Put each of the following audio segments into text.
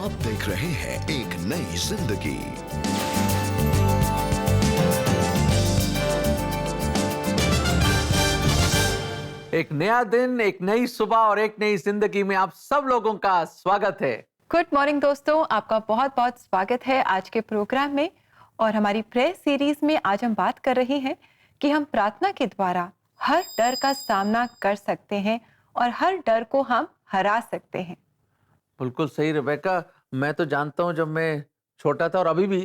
आप देख रहे हैं एक नई जिंदगी। एक नया दिन, एक नई सुबह और एक नई जिंदगी में आप सब लोगों का स्वागत है। गुड मॉर्निंग दोस्तों, आपका बहुत बहुत स्वागत है आज के प्रोग्राम में। और हमारी प्रेयर सीरीज में आज हम बात कर रहे हैं कि हम प्रार्थना के द्वारा हर डर का सामना कर सकते हैं और हर डर को हम हरा सकते हैं। बिल्कुल सही रेबेका, मैं तो जानता हूं जब मैं छोटा था और अभी भी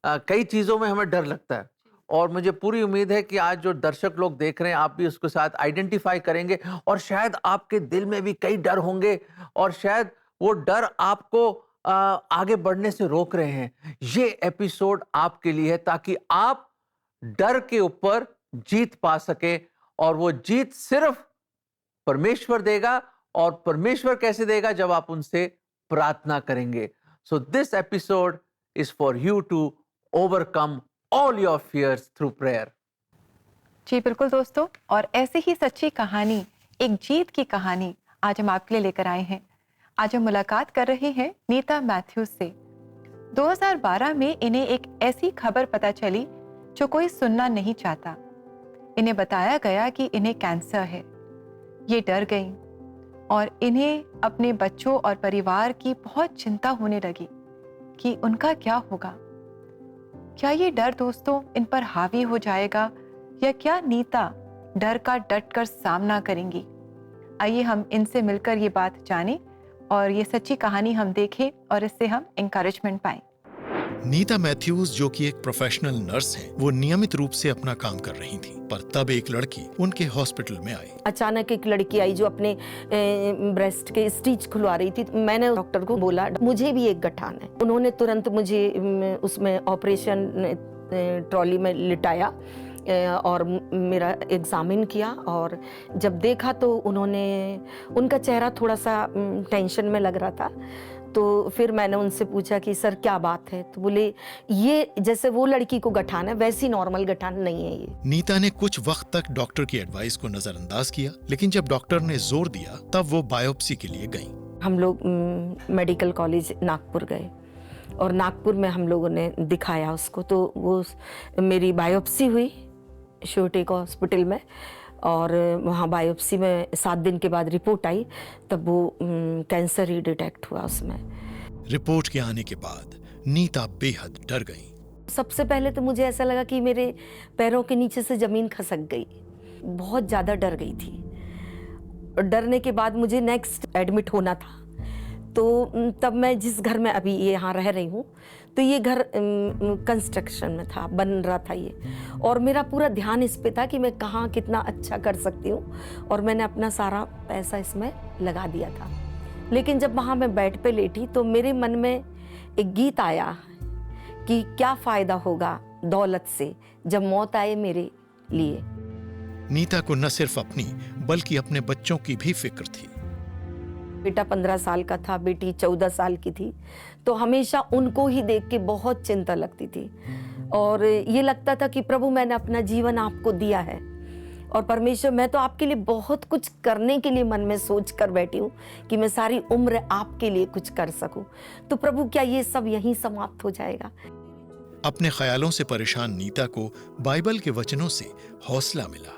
कई चीजों में हमें डर लगता है और मुझे पूरी उम्मीद है कि आज जो दर्शक लोग देख रहे हैं आप भी उसके साथ आइडेंटिफाई करेंगे और शायद आपके दिल में भी कई डर होंगे और शायद वो डर आपको आगे बढ़ने से रोक रहे हैं। ये एपिसोड आपके लिए है ताकि आप डर के ऊपर जीत पा सके और वो जीत सिर्फ परमेश्वर देगा। और परमेश्वर कैसे देगा? जब आप उनसे प्रार्थना करेंगे। So this episode is for you to overcome all your fears through prayer. जी बिल्कुल दोस्तों, और ऐसी ही सच्ची कहानी, एक जीत की कहानी आज हम आपके लिए लेकर आए हैं। आज हम मुलाकात कर रहे हैं नीता मैथ्यूज से। 2012 में इन्हें एक ऐसी खबर पता चली जो कोई सुनना नहीं चाहता। इन्हें बताया गया कि इन्हें कैंसर है। ये डर गईं और इन्हें अपने बच्चों और परिवार की बहुत चिंता होने लगी कि उनका क्या होगा। क्या ये डर दोस्तों इन पर हावी हो जाएगा या क्या नीता डर का डटकर सामना करेंगी? आइए हम इनसे मिलकर ये बात जानें और ये सच्ची कहानी हम देखें और इससे हम एनकरेजमेंट पाएं। नीता मैथ्यूज जो कि एक प्रोफेशनल नर्स हैं, वो नियमित रूप से अपना काम कर रही थी, पर तब एक लड़की उनके हॉस्पिटल में आई। अचानक एक लड़की आई जो अपने ब्रेस्ट के स्टिच खुलवा रही थी। मैंने डॉक्टर को बोला मुझे भी एक गठान है। उन्होंने तुरंत मुझे उसमें ऑपरेशन ट्रॉली में लिटाया और मेरा एग्जामिन किया। और जब देखा तो उनका चेहरा थोड़ा सा टेंशन में लग रहा था। तो फिर मैंने उनसे पूछा कि सर क्या बात है? तो बोले ये जैसे वो लड़की को गठान है वैसी नॉर्मल गठान नहीं है ये। नीता ने कुछ वक्त तक डॉक्टर की एडवाइस को नजरअंदाज किया, लेकिन जब डॉक्टर ने जोर दिया तब वो बायोप्सी के लिए गई। हम लोग मेडिकल कॉलेज नागपुर गए और नागपुर में हम लोगों ने दिखाया उसको। तो वो मेरी बायोप्सी हुई शोटेक हॉस्पिटल में और वहाँ बायोप्सी में 7 दिन के बाद रिपोर्ट आई, तब वो कैंसर ही डिटेक्ट हुआ उसमें। रिपोर्ट के आने के बाद नीता बेहद डर गई। सबसे पहले तो मुझे ऐसा लगा कि मेरे पैरों के नीचे से जमीन खसक गई। बहुत ज़्यादा डर गई थी। डरने के बाद मुझे नेक्स्ट एडमिट होना था। तो तब मैं जिस घर में अभी यहाँ रह रही हूँ, तो ये घर कंस्ट्रक्शन में था, बन रहा था ये। और मेरा पूरा ध्यान इस पे था कि मैं कहाँ कितना अच्छा कर सकती हूँ और मैंने अपना सारा पैसा इसमें लगा दिया था। लेकिन जब वहाँ मैं बेड पे लेटी तो मेरे मन में एक गीत आया कि क्या फ़ायदा होगा दौलत से जब मौत आए मेरे लिए। नीता को न सिर्फ अपनी बल्कि अपने बच्चों की भी फिक्र थी। बेटा 15 साल का था, बेटी 14 साल की थी। तो हमेशा उनको ही देख के बहुत चिंता लगती थी और ये लगता था कि प्रभु मैंने अपना जीवन आपको दिया है और परमेश्वर मैं तो आपके लिए बहुत कुछ करने के लिए मन में सोच कर बैठी हूँ कि मैं सारी उम्र आपके लिए कुछ कर सकूं। तो प्रभु क्या ये सब यहीं समाप्त हो जाएगा? अपने ख्यालों से परेशान नीता को बाइबल के वचनों से हौसला मिला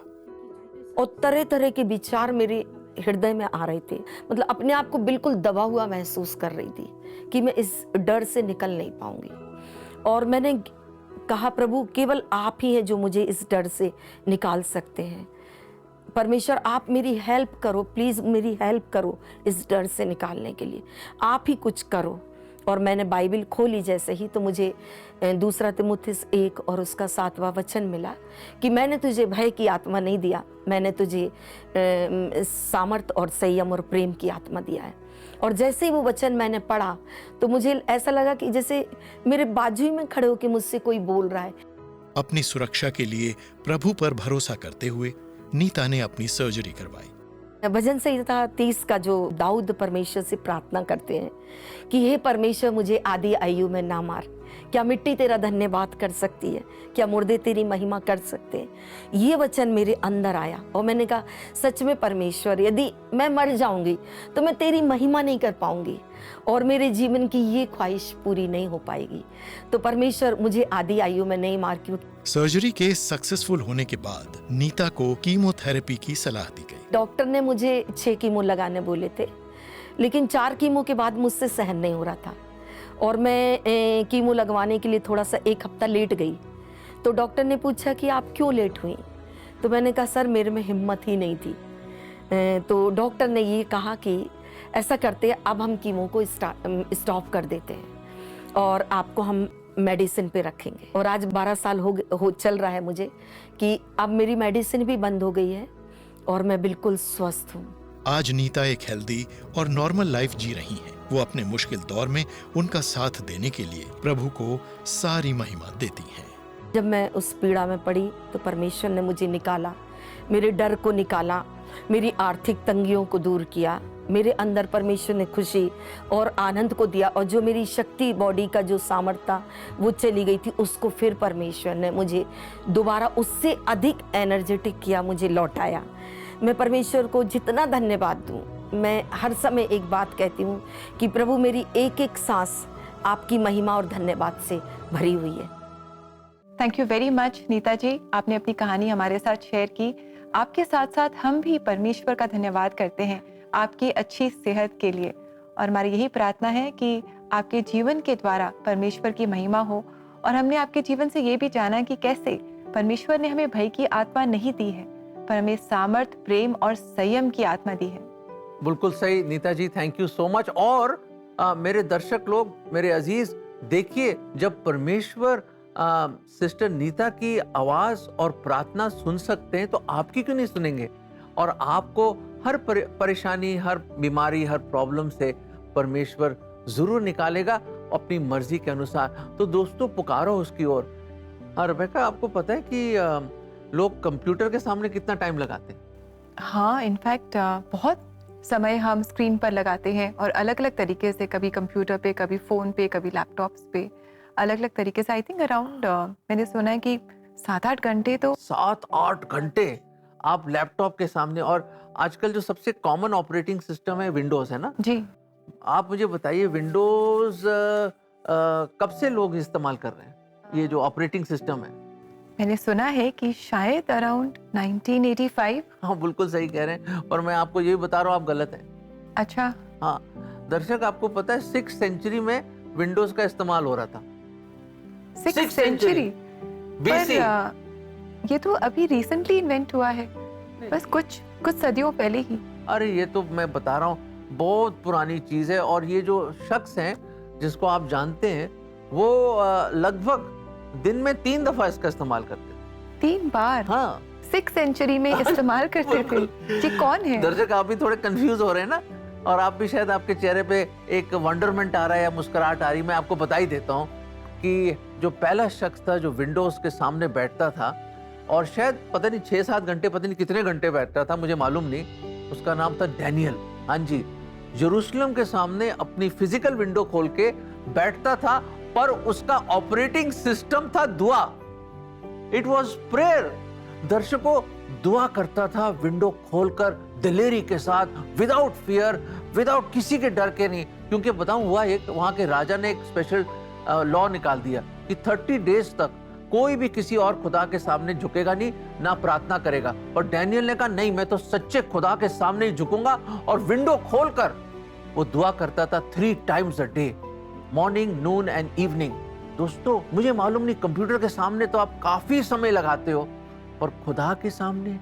और तरह तरह के विचार मेरे हृदय में आ रहे थे। मतलब अपने आप को बिल्कुल दबा हुआ महसूस कर रही थी कि मैं इस डर से निकल नहीं पाऊंगी। और मैंने कहा प्रभु केवल आप ही हैं जो मुझे इस डर से निकाल सकते हैं। परमेश्वर आप मेरी हेल्प करो, प्लीज मेरी हेल्प करो इस डर से निकालने के लिए, आप ही कुछ करो। और मैंने बाइबल खोली जैसे ही तो मुझे 2 तिमुथियुस 1 और उसका 7वां वचन मिला कि मैंने तुझे भय की आत्मा नहीं दिया, मैंने तुझे सामर्थ और संयम और प्रेम की आत्मा दिया है। और जैसे ही वो वचन मैंने पढ़ा तो मुझे ऐसा लगा कि जैसे मेरे बाजू में खड़े होकर मुझसे कोई बोल रहा है। अपनी सुरक्षा के लिए प्रभु पर भरोसा करते हुए नीता ने अपनी सर्जरी करवाई। भजन संहिता 30 का जो दाऊद परमेश्वर से प्रार्थना करते हैं कि हे परमेश्वर मुझे आधी आयु में ना मार, क्या मिट्टी तेरा धन्यवाद कर सकती है? क्या मुर्दे तेरी महिमा कर सकते हैं? ये वचन मेरे अंदर आया और मैंने कहा सच में परमेश्वर, यदि मैं मर जाऊंगी तो मैं तेरी महिमा नहीं कर पाऊंगी और मेरे जीवन की ये ख्वाहिश पूरी नहीं हो पाएगी। तो परमेश्वर मुझे आधी आयु में नहीं मार क्यों। सर्जरी के सक्सेसफुल होने के बाद नीता को कीमोथेरेपी की सलाह दी गई। डॉक्टर ने मुझे 6 कीमो लगाने बोले थे, लेकिन 4 कीमो के बाद मुझसे सहन नहीं हो रहा था और मैं कीमो लगवाने के लिए थोड़ा सा 1 हफ्ता लेट गई। तो डॉक्टर ने पूछा कि आप क्यों लेट हुई? तो मैंने कहा सर मेरे में हिम्मत ही नहीं थी। तो डॉक्टर ने ये कहा कि ऐसा करते हैं, अब हम कीमो को स्टॉप कर देते हैं और आपको हम मेडिसिन पे रखेंगे। और आज 12 साल हो चल रहा है मुझे कि अब मेरी मेडिसिन भी बंद हो गई है और मैं बिल्कुल स्वस्थ हूँ। आज नीता एक हेल्दी और नॉर्मल लाइफ जी रही हैं। वो अपने मुश्किल दौर में उनका साथ देने के लिए प्रभु को सारी महिमा देती हैं। जब मैं उस पीड़ा में पड़ी तो परमेश्वर ने मुझे निकाला, मेरे डर को निकाला, मेरी आर्थिक तंगियों को दूर किया। मेरे अंदर परमेश्वर ने खुशी और आनंद को दिया और जो मेरी शक्ति, बॉडी का जो सामर्थ्य था वो चली गई थी, उसको फिर परमेश्वर ने मुझे दोबारा उससे अधिक एनर्जेटिक किया, मुझे लौटाया। मैं परमेश्वर को जितना धन्यवाद दूं, मैं हर समय एक बात कहती हूँ कि प्रभु मेरी एक एक सांस आपकी महिमा और धन्यवाद से भरी हुई है। Thank you very much Nita ji, आपने अपनी कहानी हमारे साथ शेयर की। आपके साथ साथ हम भी परमेश्वर का धन्यवाद करते हैं आपकी अच्छी सेहत के लिए और हमारी यही प्रार्थना है कि आपके जीवन के द्वारा परमेश्वर की महिमा हो। और हमने आपके जीवन से ये भी जाना कि कैसे परमेश्वर ने हमें भय की आत्मा नहीं दी है, पर हमें सामर्थ, प्रेम और संयम की आत्मा दी है। बिल्कुल सही नीता जी, थैंक यू सो मच। और मेरे दर्शक लोग, मेरे अजीज, देखिए जब परमेश्वर सिस्टर नीता की आवाज और प्रार्थना सुन सकते हैं तो आपकी क्यों नहीं सुनेंगे? और आपको हर परेशानी, हर बीमारी, हर प्रॉब्लम से परमेश्वर जरूर निकालेगा अपनी मर्जी के अनुसार। तो दोस्तों पुकारो उसकी ओर। रेबेका, आपको पता है कि लोग कंप्यूटर के सामने कितना टाइम लगाते हैं? हाँ, इनफैक्ट बहुत समय हम स्क्रीन पर लगाते हैं और अलग अलग तरीके से, कभी कंप्यूटर पे, कभी फोन पे, कभी लैपटॉप्स पे, अलग अलग तरीके से। आई थिंक अराउंड मैंने सुना है कि 7-8 घंटे तो 7-8 घंटे आप लैपटॉप के सामने। और आजकल जो सबसे कॉमन ऑपरेटिंग सिस्टम है विंडोज, है ना जी। आप मुझे बताइए विंडोज कब से लोग इस्तेमाल कर रहे हैं, ये जो ऑपरेटिंग सिस्टम है? मैंने सुना है कि शायद अराउंड 1985। हाँ बिल्कुल सही कह रहे हैं, और मैं आपको ये बता रहा हूँ आप गलत हैं। अच्छा। हाँ दर्शक, आपको पता है 6th सेंचुरी में विंडोज का इस्तेमाल हो रहा था। 6th century BC। ये तो अभी रिसेंटली इन्वेंट हुआ है, बस कुछ सदियों पहले ही। अरे ये तो मैं बता रहा हूँ बहुत पुरानी चीज है। और ये जो शख्स हैं जिसको आप जानते हैं वो लगभग दिन में 3 दफा इसका इस्तेमाल करते थे। 3 बार? हाँ 6th सेंचुरी में इस्तेमाल करते थे। ये कौन है? दर्शक आप भी थोड़े कंफ्यूज हो रहे हैं ना, और आप भी शायद, आपके चेहरे पे एक वंडरमेंट आ रहा है या मुस्कुराहट आ रही है। मैं आपको बता ही देता हूँ कि जो पहला शख्स था जो विंडोज के सामने बैठता था और शायद पता नहीं 6-7 घंटे, पता नहीं कितने घंटे बैठता था, मुझे मालूम नहीं, उसका नाम था डैनियल। हाँ जी, यरूशलेम के सामने अपनी फिजिकल विंडो खोल के बैठता था, पर उसका ऑपरेटिंग सिस्टम था दुआ। It was prayer. दर्शकों, दुआ करता था विंडो खोलकर दिलेरी के साथ, विदाउट फियर, विदाउट किसी के डर के नहीं। क्योंकि बताऊं हुआ एक, वहां के राजा ने एक स्पेशल लॉ निकाल दिया कि 30 डेज तक कोई भी किसी और खुदा के सामने झुकेगा नहीं, ना प्रार्थना करेगा। और डैनियल ने कहा नहीं, मैं तो सच्चे खुदा के सामने ही झुकूंगा, और विंडो खोलकर वो दुआ करता था 3 times a day, morning, Noon and evening. दोस्तों मुझे मालूम नहीं, कंप्यूटर के सामने तो आप काफी समय लगाते हो, और खुदा के सामने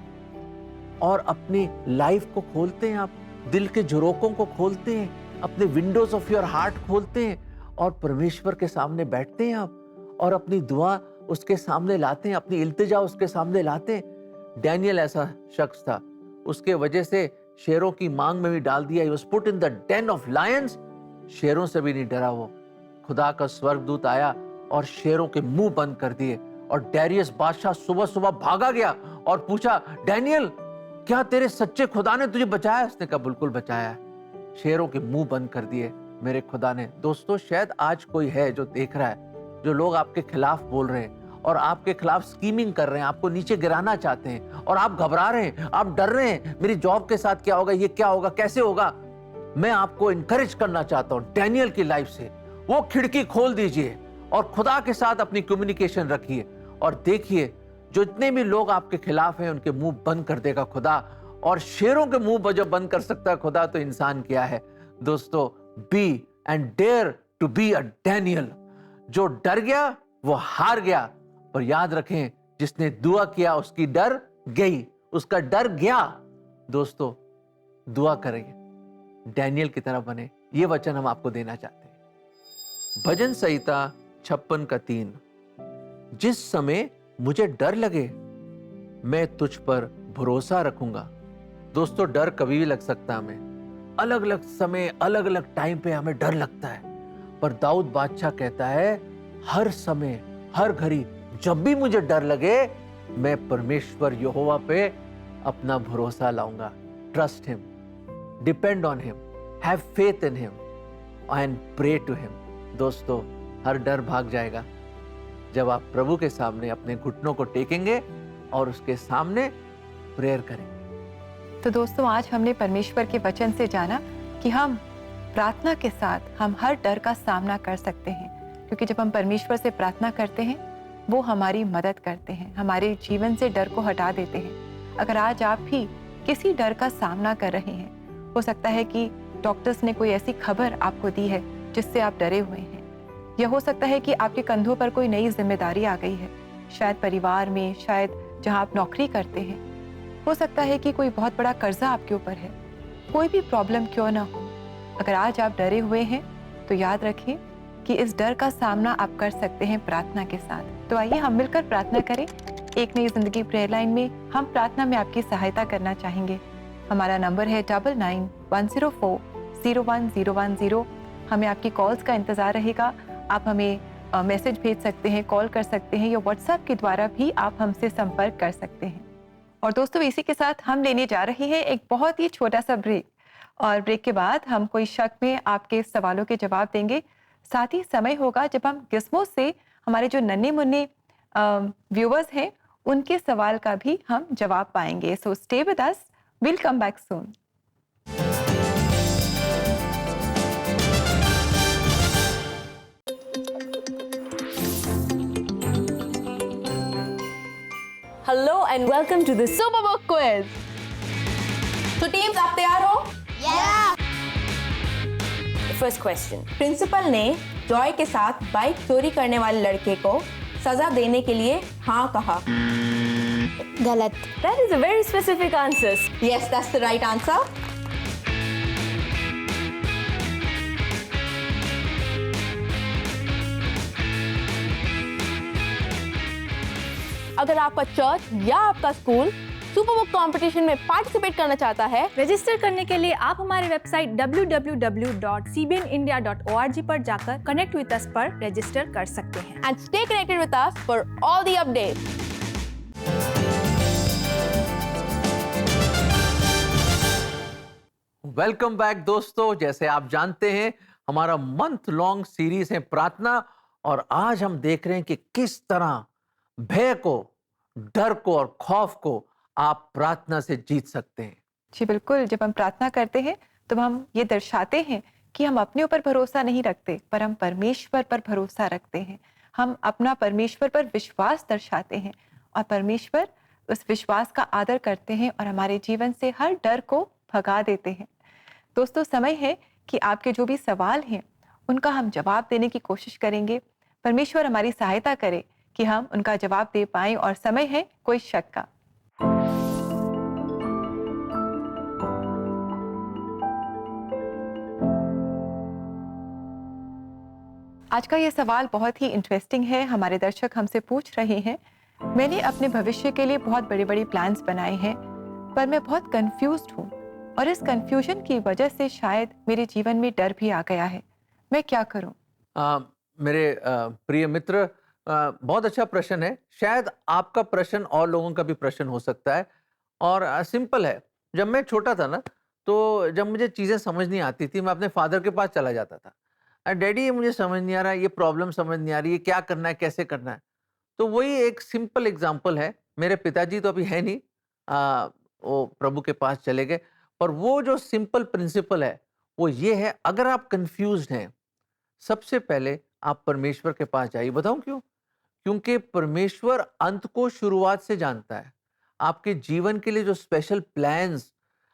और अपनी लाइफ को खोलते हैं, आप दिल के झरोकों को खोलते हैं, अपने विंडोज ऑफ योर हार्ट खोलते हैं और परमेश्वर के सामने बैठते हैं आप, और अपनी दुआ उसके सामने लाते हैं, अपनी इल्तिजा उसके सामने लाते हैं। डैनियल ऐसा शख्स था, उसके वजह से शेरों की मांग में भी डाल दिया। He was put in the den of lions। शेरों से भी नहीं डरा वो। खुदा का स्वर्गदूत आया और शेरों के मुंह बंद कर दिए। और डैरियस बादशाह सुबह सुबह भागा गया और पूछा, डैनियल क्या तेरे सच्चे खुदा ने तुझे बचाया? उसने कहा बिल्कुल बचाया। शेरों के मुंह बंद कर दिए मेरे खुदा ने। दोस्तों शायद आज कोई है जो देख रहा है जो लोग आपके खिलाफ बोल रहे हैं और आपके खिलाफ स्कीमिंग कर रहे हैं, आपको नीचे गिराना चाहते हैं और आप घबरा रहे हैं, आप डर रहे हैं, मेरी जॉब के साथ क्या होगा, ये क्या होगा, कैसे होगा, मैं आपको इनकरेज करना चाहता हूं डैनियल की लाइफ से। वो खिड़की खोल दीजिए और खुदा के साथ अपनी कम्युनिकेशन रखिए और देखिए जो जितने भी लोग आपके खिलाफ हैं उनके मुंह बंद कर देगा खुदा। और शेरों के मुंह जब बंद कर सकता है खुदा, तो इंसान क्या है दोस्तों। Be and dare to be a Daniel. जो डर गया वो हार गया, पर याद रखें जिसने दुआ किया उसकी डर गई, उसका डर गया। दोस्तों दुआ करेंगे, डैनियल की तरह बने, ये वचन हम आपको देना चाहते हैं। भजन संहिता 56:3। जिस समय मुझे डर लगे मैं तुझ पर भरोसा रखूंगा। दोस्तों डर कभी भी लग सकता है हमें, अलग अलग समय अलग अलग टाइम पे हमें डर लगता है, पर दाऊद बादशाह कहता है हर समय हर घड़ी जब भी मुझे डर लगे मैं परमेश्वर यहोवा पे अपना भरोसा लाऊंगा। Trust him, depend on him, have faith in him and pray to him. दोस्तों हर डर भाग जाएगा जब आप प्रभु के सामने अपने घुटनों को टेकेंगे और उसके सामने प्रेयर करेंगे। तो दोस्तों आज हमने परमेश्वर के वचन से जाना कि हम प्रार्थना के साथ हम हर डर का सामना कर सकते हैं, क्योंकि जब हम परमेश्वर से प्रार्थना करते हैं वो हमारी मदद करते हैं, हमारे जीवन से डर को हटा देते हैं। अगर आज आप भी किसी डर का सामना कर रहे हैं, हो सकता है कि डॉक्टर्स ने कोई ऐसी खबर आपको दी है जिससे आप डरे हुए हैं, या हो सकता है कि आपके कंधों पर कोई नई जिम्मेदारी आ गई है, शायद परिवार में, शायद जहां आप नौकरी करते हैं, हो सकता है कि कोई बहुत बड़ा कर्जा आपके ऊपर है। कोई भी प्रॉब्लम क्यों ना हो, अगर आज आप डरे हुए हैं तो याद रखिए कि इस डर का सामना आप कर सकते हैं प्रार्थना के साथ। तो आइए हम मिलकर प्रार्थना करें। एक नई जिंदगी प्रेयर लाइन में हम प्रार्थना में आपकी सहायता करना चाहेंगे। हमारा नंबर है 9910401010। हमें आपकी कॉल्स का इंतजार रहेगा। आप हमें मैसेज भेज सकते हैं, कॉल कर सकते हैं, या व्हाट्सएप के द्वारा भी आप हमसे संपर्क कर सकते हैं। और दोस्तों इसी के साथ हम लेने जा रहे हैं एक बहुत ही छोटा सा ब्रेक, और ब्रेक के बाद हम कोई शक में आपके सवालों के जवाब देंगे। साथ ही समय होगा जब हम गिस्मो से हमारे जो नन्हे मुन्ने व्यूअर्स हैं उनके सवाल का भी हम जवाब पाएंगे। So stay with us, will come back soon. Hello and welcome to the super book quiz. तो टीम्स आप तैयार हो? फर्स्ट क्वेश्चन, प्रिंसिपल ने जॉय के साथ बाइक चोरी करने वाले लड़के को सजा देने के लिए हाँ कहा। गलत। That is a very specific answer. Yes, that's the right answer. अगर आपका चर्च या आपका स्कूल सुपर बुक कंपटीशन में पार्टिसिपेट करना चाहता है, रजिस्टर करने के लिए आप हमारे वेबसाइट www.cbnindia.org पर जाकर कनेक्ट विद अस पर रजिस्टर कर सकते हैं। and stay connected with us for all the updates. Welcome back दोस्तों। जैसे आप जानते हैं हमारा मंथ लॉन्ग सीरीज है प्रार्थना, और आज हम देख रहे हैं कि किस तरह भय को, डर को और खौफ को आप प्रार्थना से जीत सकते हैं। जी बिल्कुल, जब हम प्रार्थना करते हैं तो हम ये दर्शाते हैं कि हम अपने ऊपर भरोसा नहीं रखते, पर हम परमेश्वर पर भरोसा रखते हैं। हम अपना परमेश्वर पर विश्वास दर्शाते हैं और परमेश्वर उस विश्वास का आदर करते हैं और हमारे जीवन से हर डर को भगा देते हैं। दोस्तों समय है कि आपके जो भी सवाल हैं उनका हम जवाब देने की कोशिश करेंगे। परमेश्वर हमारी सहायता करे कि हम उनका जवाब दे पाएं, और समय है कोई शक का। आज का ये सवाल बहुत ही इंटरेस्टिंग है। हमारे दर्शक हमसे पूछ रहे हैं, मैंने अपने भविष्य के लिए बहुत बड़े बड़े प्लान्स बनाए हैं, पर मैं बहुत कंफ्यूज्ड हूँ और इस कंफ्यूजन की वजह से शायद मेरे जीवन में डर भी आ गया है। मैं क्या करूँ? मेरे प्रिय मित्र, बहुत अच्छा प्रश्न है। शायद आपका प्रश्न और लोगों का भी प्रश्न हो सकता है, और सिंपल है। जब मैं छोटा था ना, तो जब मुझे चीज़ें समझ नहीं आती थी, मैं अपने फादर के पास चला जाता था। डैडी ये मुझे समझ नहीं आ रहा, ये प्रॉब्लम समझ नहीं आ रही है, क्या करना है, कैसे करना है। तो वही एक सिंपल एग्जांपल है। मेरे पिताजी तो अभी है नहीं, वो प्रभु के पास चले गए, पर वो जो सिंपल प्रिंसिपल है वो ये है, अगर आप कंफ्यूज्ड हैं, सबसे पहले आप परमेश्वर के पास जाइए। बताऊं क्यों? क्योंकि परमेश्वर अंत को शुरुआत से जानता है। आपके जीवन के लिए जो स्पेशल प्लान्स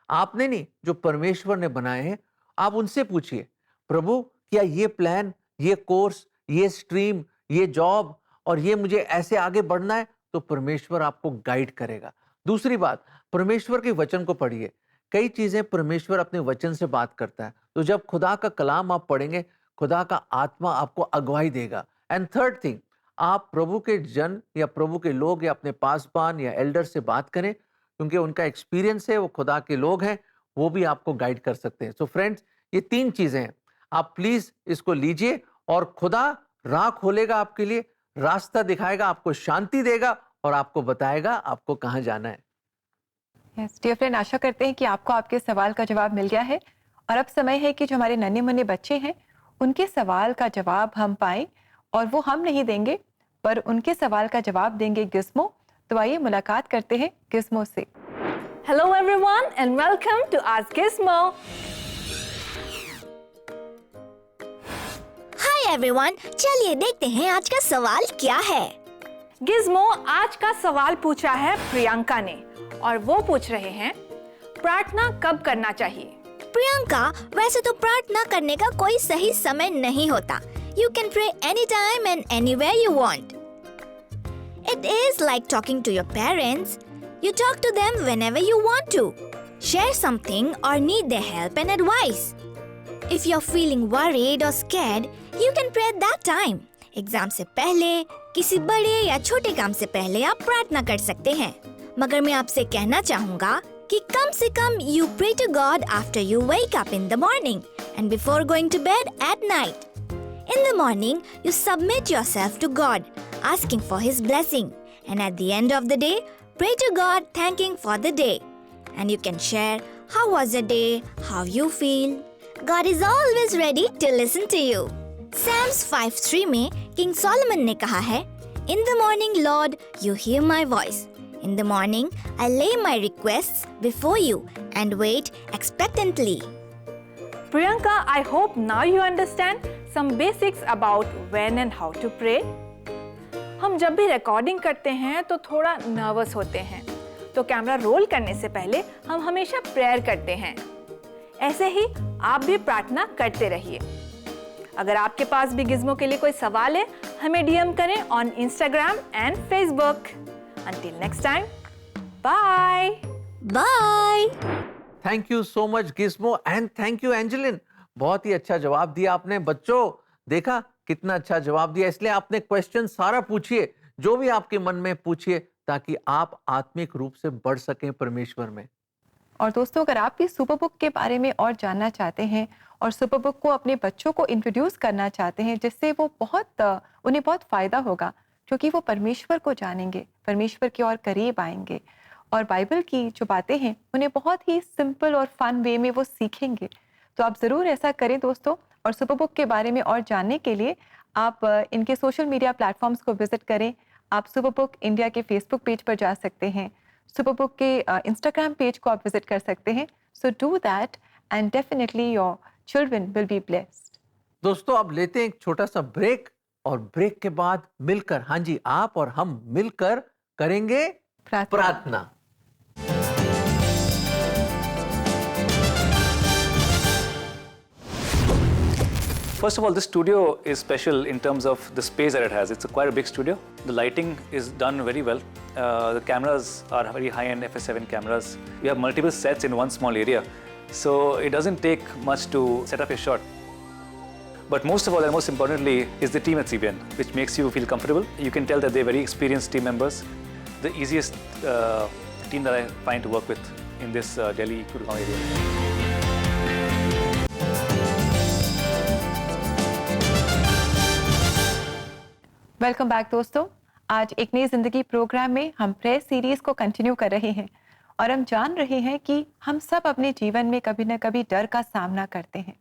आपने नहीं, जो परमेश्वर ने बनाए हैं, आप उनसे पूछिए, प्रभु क्या ये प्लान, ये कोर्स, ये स्ट्रीम, ये जॉब और ये मुझे ऐसे आगे बढ़ना है? तो परमेश्वर आपको गाइड करेगा। दूसरी बात, परमेश्वर के वचन को पढ़िए। कई चीजें परमेश्वर अपने वचन से बात करता है, तो जब खुदा का कलाम आप पढ़ेंगे, खुदा का आत्मा आपको अगुवाई देगा। एंड थर्ड थिंग, आप प्रभु के जन या प्रभु के लोग या अपने पासबान या एल्डर से बात करें, क्योंकि उनका एक्सपीरियंस है, वो खुदा के लोग हैं, वो भी आपको गाइड कर सकते हैं। सो फ्रेंड्स, ये 3 चीजें हैं, आप प्लीज इसको लीजिए और खुदा राह खोलेगा आपके लिए, रास्ता दिखाएगा, आपको शांति देगा और आपको बताएगा आपको कहाँ जाना है। यस डियर फ्रेंड, आशा करते हैं कि आपको आपके सवाल का जवाब मिल गया है और अब समय है कि जो हमारे नन्हे मुन्ने बच्चे हैं उनके सवाल का जवाब हम पाएं, और वो हम नहीं देंगे पर उनके सवाल का जवाब देंगे गिज़्मो। तो आइए मुलाकात करते हैं गिज़्मो से। Hello everyone and welcome to Ask Gizmo. Hi everyone, चलिए देखते हैं आज का सवाल क्या है। गिज़्मो, आज का सवाल पूछा है प्रियंका ने और वो पूछ रहे हैं, प्रार्थना कब करना चाहिए? प्रियंका, वैसे तो प्रार्थना करने का कोई सही समय नहीं होता। You can pray anytime and anywhere you want. It is like talking to your parents. You talk to them whenever you want to. Share something or need their help and advice. If you're feeling worried or scared, you can pray at that time. Exam से पहले, किसी बड़े या छोटे काम से पहले आप प्रार्थना कर सकते हैं। मगर मैं आपसे कहना चाहूँगा कि कम से कम you pray to God after you wake up in the morning and before going to bed at night. In the morning, you submit yourself to God, asking for His blessing, and at the end of the day, pray to God thanking for the day. And you can share how was the day, how you feel. God is always ready to listen to you. Psalms 5:3 में King Solomon ने कहा है, In the morning, Lord, you hear my voice. In the morning, I lay my requests before you and wait expectantly. Priyanka, I hope now you understand some basics about when and how to pray. हम जब भी recording करते हैं तो थोड़ा nervous होते हैं, तो कैमरा रोल करने से पहले हम हमेशा प्रेयर करते हैं। ऐसे ही आप भी प्रार्थना करते रहिए। अगर आपके पास भी गिज़्मो के लिए कोई सवाल है, हमें डीएम करें on Instagram and Facebook. Until next time, bye. Bye. Thank you so much Gizmo and thank you Angeline. बहुत ही अच्छा जवाब दिया आपने। बच्चों, देखा कितना अच्छा जवाब दिया, इसलिए आपने क्वेश्चन सारा पूछिए, जो भी आपके मन में पूछिए, ताकि आप आत्मिक रूप से बढ़ सकें परमेश्वर में। और दोस्तों, अगर आप भी सुपर बुक के बारे में और जानना चाहते हैं और सुपर बुक को अपने बच्चों को इंट्रोड्यूस करना चाहते हैं, जिससे वो उन्हें बहुत फ़ायदा होगा, क्योंकि वो परमेश्वर को जानेंगे, परमेश्वर की ओर करीब आएंगे और बाइबल की जो बातें हैं उन्हें बहुत ही सिंपल और फन वे में वो सीखेंगे। तो आप ज़रूर ऐसा करें दोस्तों। और सुपर बुक के बारे में और जानने के लिए आप इनके सोशल मीडिया प्लेटफॉर्म्स को विजिट करें। आप सुपर बुक इंडिया के फेसबुक पेज पर जा सकते हैं, सुपर बुक के इंस्टाग्राम पेज को आप विजिट कर सकते हैं। So do that and definitely your children will be blessed. दोस्तों, अब लेते हैं एक छोटा सा ब्रेक और ब्रेक के बाद मिलकर, हाँ जी, आप और हम मिलकर करेंगे प्रार्थना। First of all, this studio is special in terms of the space that it has. It's quite a big studio. The lighting is done very well. The cameras are very high-end FS7 cameras. We have multiple sets in one small area, so it doesn't take much to set up a shot. But most of all, and most importantly, is the team at CBN, which makes you feel comfortable. You can tell that they're very experienced team members. The easiest team that I find to work with in this Delhi Gurgaon area. Welcome back दोस्तों। आज एक नई जिंदगी programme में हम prayer series को continue कर रहे हैं और हम जान रहे हैं कि हम सब अपने जीवन में कभी ना कभी डर का सामना करते हैं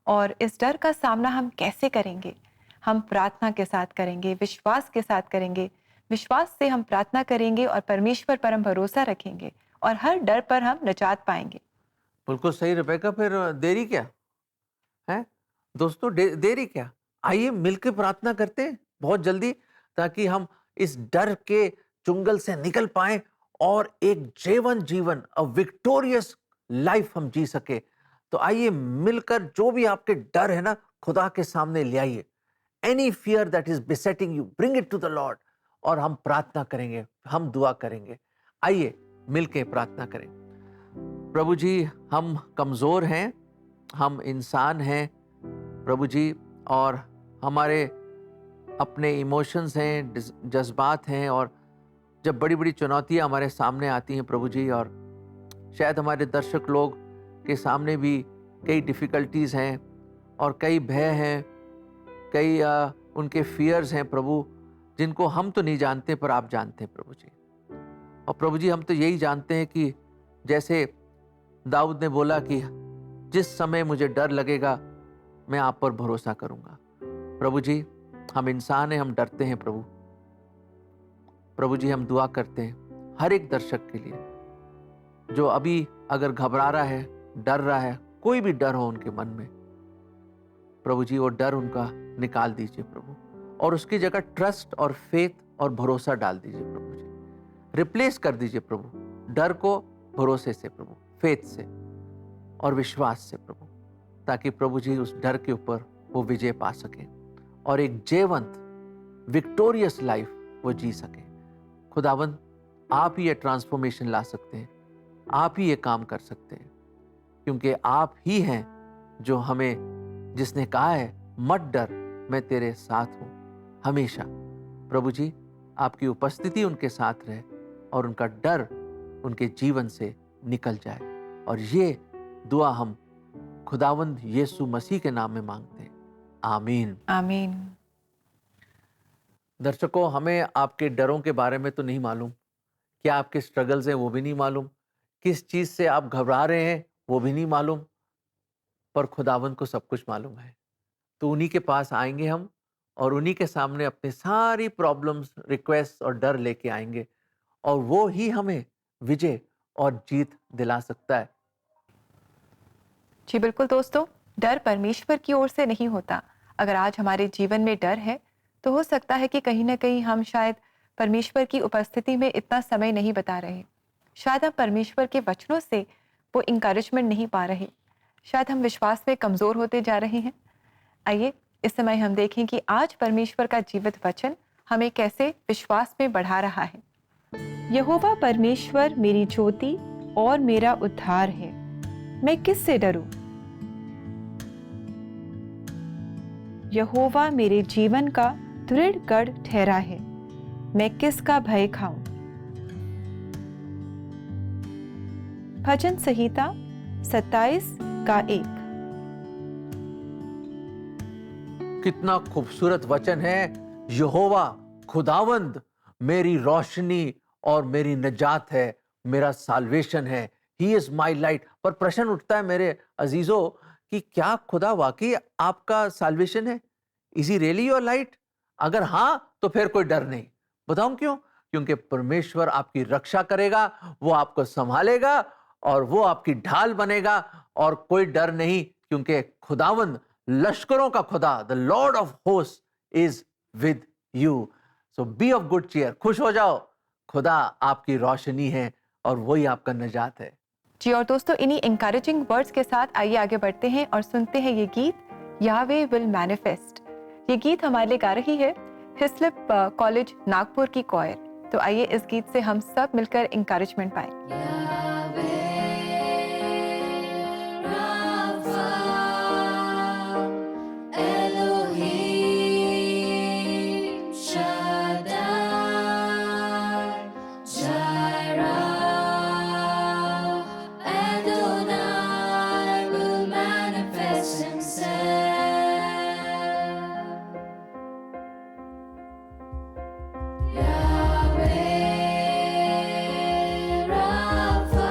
और इस डर का सामना हम कैसे करेंगे? हम प्रार्थना के साथ करेंगे, विश्वास के साथ करेंगे। विश्वास से हम प्रार्थना करेंगे और परमेश्वर पर हम भरोसा रखेंगे और हर डर पर हम निजात पाएंगे। बिल्कुल सही रेबेका, फिर देरी क्या है दोस्तों? देरी क्या? आइए मिलकर प्रार्थना करते हैं बहुत जल्दी, ताकि हम इस डर के चुंगल से निकल पाएं और एक जीवन अ विक्टोरियस लाइफ हम जी सके। तो आइए मिलकर जो भी आपके डर है ना, खुदा के सामने ले आइए। Any fear that is besetting you, bring it to the lord, और हम प्रार्थना करेंगे, हम दुआ करेंगे। आइए मिलके प्रार्थना करें। प्रभु जी, हम कमज़ोर हैं, हम इंसान हैं प्रभु जी, और हमारे अपने इमोशंस हैं, जज्बात हैं, और जब बड़ी बड़ी चुनौतियां हमारे सामने आती हैं प्रभु जी, और शायद हमारे दर्शक लोग के सामने भी कई डिफ़िकल्टीज़ हैं और कई भय हैं, कई उनके फियर्स हैं प्रभु, जिनको हम तो नहीं जानते पर आप जानते हैं प्रभु जी। और प्रभु जी, हम तो यही जानते हैं कि जैसे दाऊद ने बोला कि जिस समय मुझे डर लगेगा मैं आप पर भरोसा करूंगा। प्रभु जी, हम इंसान हैं, हम डरते हैं प्रभु। प्रभु जी, हम दुआ करते हैं हर एक दर्शक के लिए जो अभी अगर घबरा रहा है, डर रहा है, कोई भी डर हो उनके मन में, प्रभु जी वो डर उनका निकाल दीजिए प्रभु, और उसकी जगह ट्रस्ट और फेथ और भरोसा डाल दीजिए प्रभु जी। रिप्लेस कर दीजिए प्रभु डर को भरोसे से प्रभु, फेथ से और विश्वास से प्रभु, ताकि प्रभु जी उस डर के ऊपर वो विजय पा सके और एक जीवंत विक्टोरियस लाइफ वो जी सके। खुदावंद, आप ही ये ट्रांसफॉर्मेशन ला सकते हैं, आप ही ये काम कर सकते हैं, क्योंकि आप ही हैं जो हमें, जिसने कहा है मत डर, मैं तेरे साथ हूं हमेशा। प्रभु जी, आपकी उपस्थिति उनके साथ रहे और उनका डर उनके जीवन से निकल जाए, और ये दुआ हम खुदावंद यीशु मसीह के नाम में मांगते हैं, आमीन आमीन। दर्शकों, हमें आपके डरों के बारे में तो नहीं मालूम, क्या आपके स्ट्रगल्स हैं वो भी नहीं मालूम, किस चीज़ से आप घबरा रहे हैं वो भी नहीं मालूम, पर खुदावंद को सब कुछ मालूम है। तो उन्हीं के पास आएंगे हम, और उन्हीं के सामने अपने सारी प्रॉब्लम्स, रिक्वेस्ट और डर लेके आएंगे, और वो ही हमें विजय और जीत दिला सकता है। जी बिल्कुल दोस्तों, डर परमेश्वर की ओर से नहीं होता। अगर आज हमारे जीवन में डर है तो हो सकता है कि कहीं ना कहीं हम शायद परमेश्वर की उपस्थिति में इतना समय नहीं बिता रहे, शायद हम परमेश्वर के वचनों से वो इंकरेजमेंट नहीं पा रहे, शायद हम विश्वास में कमज़ोर होते जा रहे हैं। आइए इस समय हम देखें कि आज परमेश्वर का जीवित वचन हमें कैसे विश्वास में बढ़ा रहा है। यहोवा परमेश्वर मेरी ज्योति और मेरा उद्धार है, मैं किससे डरूं? यहोवा मेरे जीवन का दृढ़ गढ़ ठहरा है, मैं किसका भय खाऊं? भजन संहिता 27:1। कितना खूबसूरत वचन है। यहोवा खुदावंद मेरी रोशनी और मेरी निजात है, मेरा साल्वेशन है, ही इज माई लाइट। पर प्रश्न उठता है मेरे अजीजों कि क्या खुदा वाकई आपका साल्वेशन है? Is he really your light? अगर हाँ तो फिर कोई डर नहीं। बताऊं क्यों? क्योंकि परमेश्वर आपकी रक्षा करेगा, वो आपको संभालेगा और वो आपकी ढाल बनेगा, और कोई डर नहीं, क्योंकि खुदावंद लश्करों का खुदा, the Lord of host is with you. So be of good cheer, खुश हो जाओ, खुदा आपकी रोशनी है और वही आपका निजात है। जी और दोस्तों, इन्हीं इंकरेजिंग वर्ड्स के साथ आइए आगे बढ़ते हैं और सुनते हैं ये गीत यावे विल मैनिफेस्ट। ये गीत हमारे लिए गा रही है हिस्लिप कॉलेज नागपुर की कॉयर। तो आइए इस गीत से हम सब मिलकर इंकरेजमेंट पाएं। Yahweh Rapha.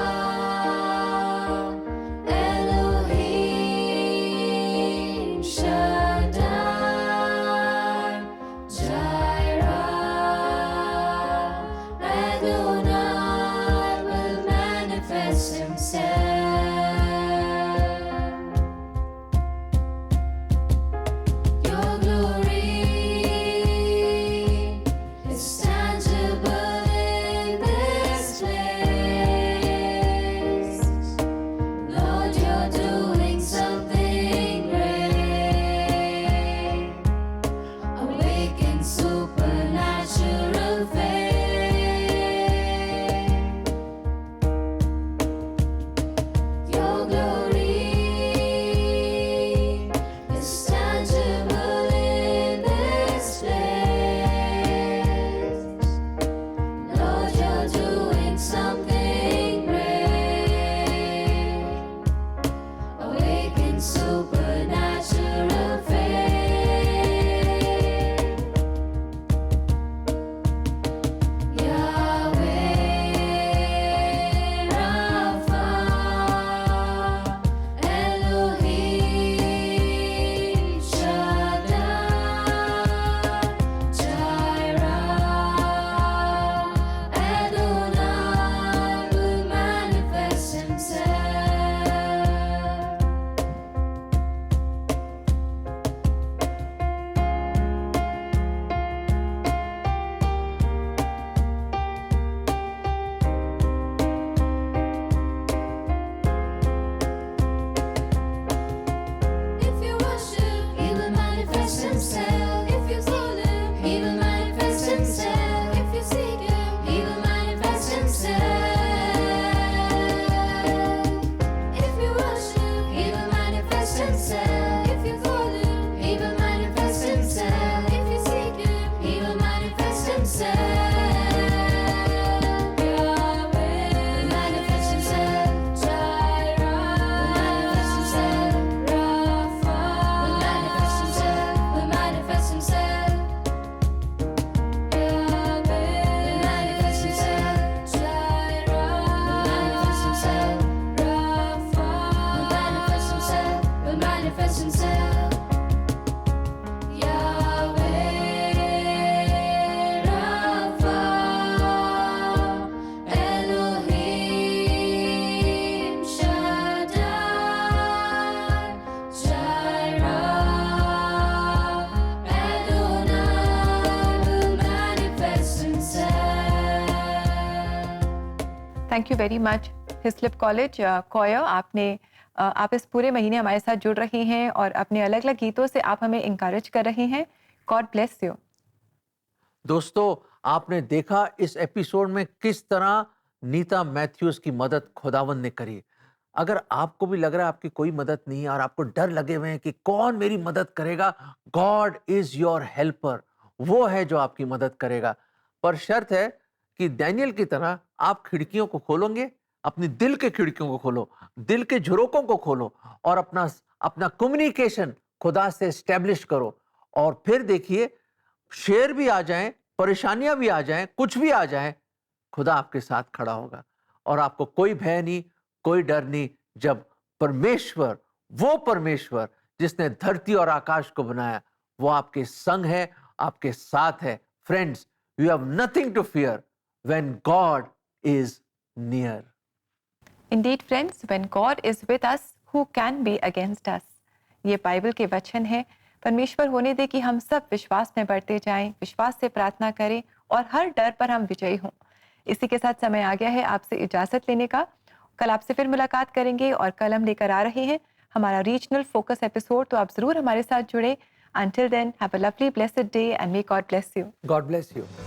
Thank you very much Hislop college Koya. आप इस पूरे महीने हमारे साथ जुड़ रही हैं और अपने अलग अलग गीतों से आप हमें इंकरेज कर रही हैं। God bless you. दोस्तों, आपने देखा इस एपिसोड में किस तरह नीता मैथ्यूज की मदद खुदावंद ने करी। अगर आपको भी लग रहा है आपकी कोई मदद नहीं है और आपको डर लगे हुए हैं कि कौन मेरी मदद करेगा, गॉड इज योर हेल्पर। वो है जो आपकी मदद करेगा, पर शर्त है कि डैनियल की तरह आप खिड़कियों को खोलोगे, अपने दिल के खिड़कियों को खोलो, दिल के झरोकों को खोलो और अपना कम्युनिकेशन खुदा से एस्टेब्लिश करो। और फिर देखिए, शेर भी आ जाएं, परेशानियां भी आ जाएं, कुछ भी आ जाए, खुदा आपके साथ खड़ा होगा और आपको कोई भय नहीं, कोई डर नहीं। जब परमेश्वर, वो परमेश्वर जिसने धरती और आकाश को बनाया, वो आपके संग है, आपके साथ है। Friends, you have nothing to fear when God is near. Indeed friends, when God is with us, who can be against us. ये बाइबल के वचन है। परमेश्वर होने दे कि हम सब विश्वास में बढ़ते जाएं, विश्वास से प्रार्थना करें और हर डर पर हम विजयी हों। इसी के साथ समय आ गया है आपसे इजाजत लेने का। कल आपसे फिर मुलाकात करेंगे और कल हम लेकर आ रहे हैं हमारा रीजनल फोकस एपिसोड, तो आप जरूर हमारे साथ जुड़े। Until then, have a lovely blessed day and may God bless you. God bless you.